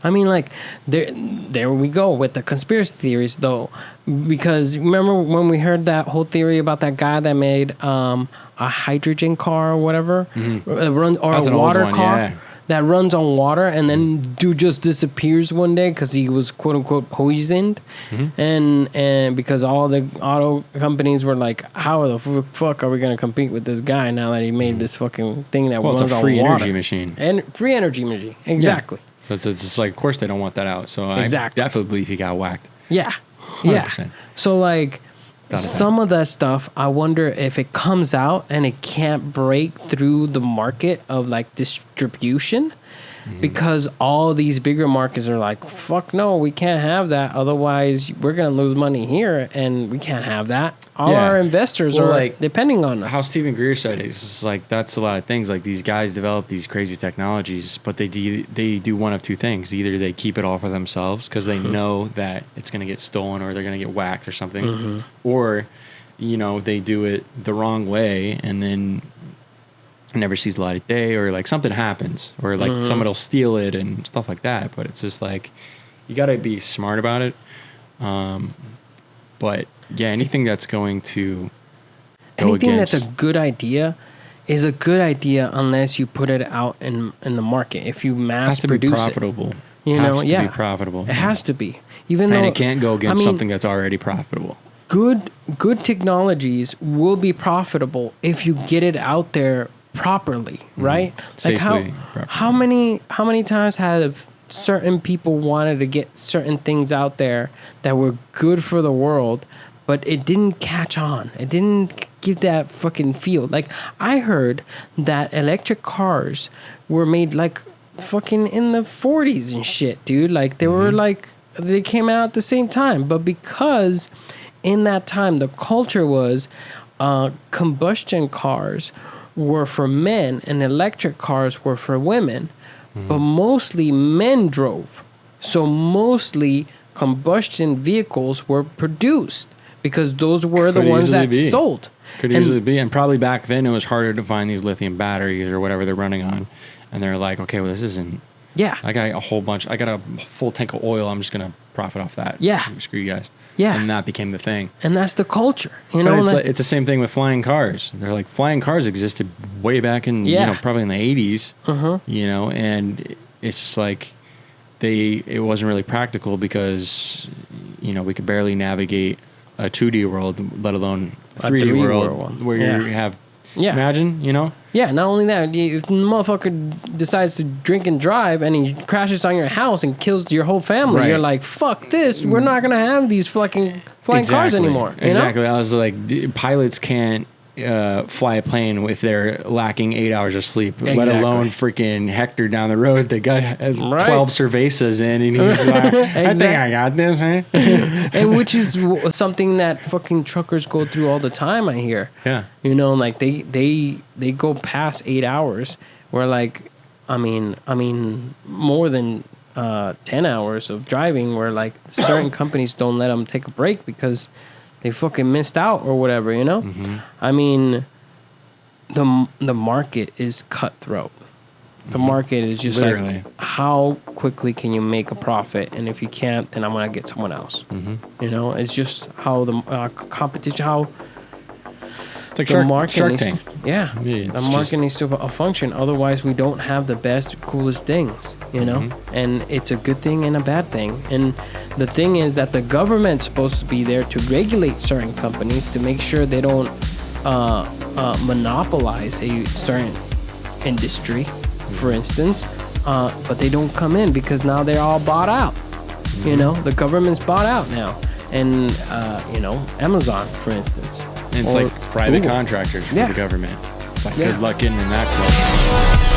I mean, like, there we go with the conspiracy theories, though, because remember when we heard that whole theory about that guy that made a hydrogen car or whatever, That's a water car. Yeah. That runs on water, and then dude just disappears one day because he was quote unquote poisoned, and because all the auto companies were like, how the fuck are we gonna compete with this guy now that he made this fucking thing that runs on water? It's a free energy machine. And free energy machine, exactly. Yeah. So it's like, of course they don't want that out. So I definitely believe he got whacked. Yeah, 100%. Yeah. So like. Some of that stuff, I wonder if it comes out and it can't break through the market of like distribution, because all these bigger markets are like, fuck no, we can't have that. Otherwise, we're going to lose money here and we can't have that. All our investors are like depending on us. How Stephen Greer said it, it's like that's a lot of things. Like these guys develop these crazy technologies, but they do one of two things. Either they keep it all for themselves because they know that it's going to get stolen or they're going to get whacked or something, or they do it the wrong way and then never sees the light of day, or like something happens, or like someone will steal it and stuff like that. But it's just like you got to be smart about it. But yeah, anything that's going to that's a good idea is a good idea unless you put it out in the market. If you mass produce it, profitable. It has to be profitable. It has to be, even though it can't go against something that's already profitable. Good technologies will be profitable if you get it out there properly, right? Safely, like how many times have certain people wanted to get certain things out there that were good for the world, but it didn't catch on. It didn't give that fucking feel. Like I heard that electric cars were made like fucking in the 40s and shit, dude. Like they were like they came out at the same time, but because in that time the culture was combustion cars were for men and electric cars were for women, but mostly men drove. So mostly combustion vehicles were produced because those were the ones that sold. Could easily be. And probably back then it was harder to find these lithium batteries or whatever they're running on. And they're like, okay, well, this isn't. Yeah. I got a full tank of oil. I'm just going to profit off that. Yeah. Screw you guys. Yeah. And that became the thing. And that's the culture. It's the same thing with flying cars. They're like, flying cars existed way back in, probably in the 80s, and it's just like it wasn't really practical because, we could barely navigate a 2D world, let alone a 3D world where you have, imagine, Yeah, not only that, if the motherfucker decides to drink and drive and he crashes on your house and kills your whole family, you're like, fuck this, we're not going to have these fucking flying cars anymore. Exactly. I was like, pilots can't fly a plane if they're lacking 8 hours of sleep, let alone freaking Hector down the road. They got 12 cervezas in and he's like, I think I got this, man. And which is something that fucking truckers go through all the time, I hear. Yeah. Like they go past 8 hours where like, I mean more than 10 hours of driving where like certain companies don't let them take a break because they fucking missed out or whatever, I mean, the market is cutthroat. The market is just like, how quickly can you make a profit? And if you can't, then I'm going to get someone else. It's just how the competition, how it's like Shark Tank. The market needs to function. Otherwise, we don't have the best, coolest things, And it's a good thing and a bad thing. And the thing is that the government's supposed to be there to regulate certain companies to make sure they don't monopolize a certain industry, for instance. But they don't come in because now they're all bought out. The government's bought out now. And, Amazon, for instance. And it's like private contractors for the government. It's like good luck getting in that club.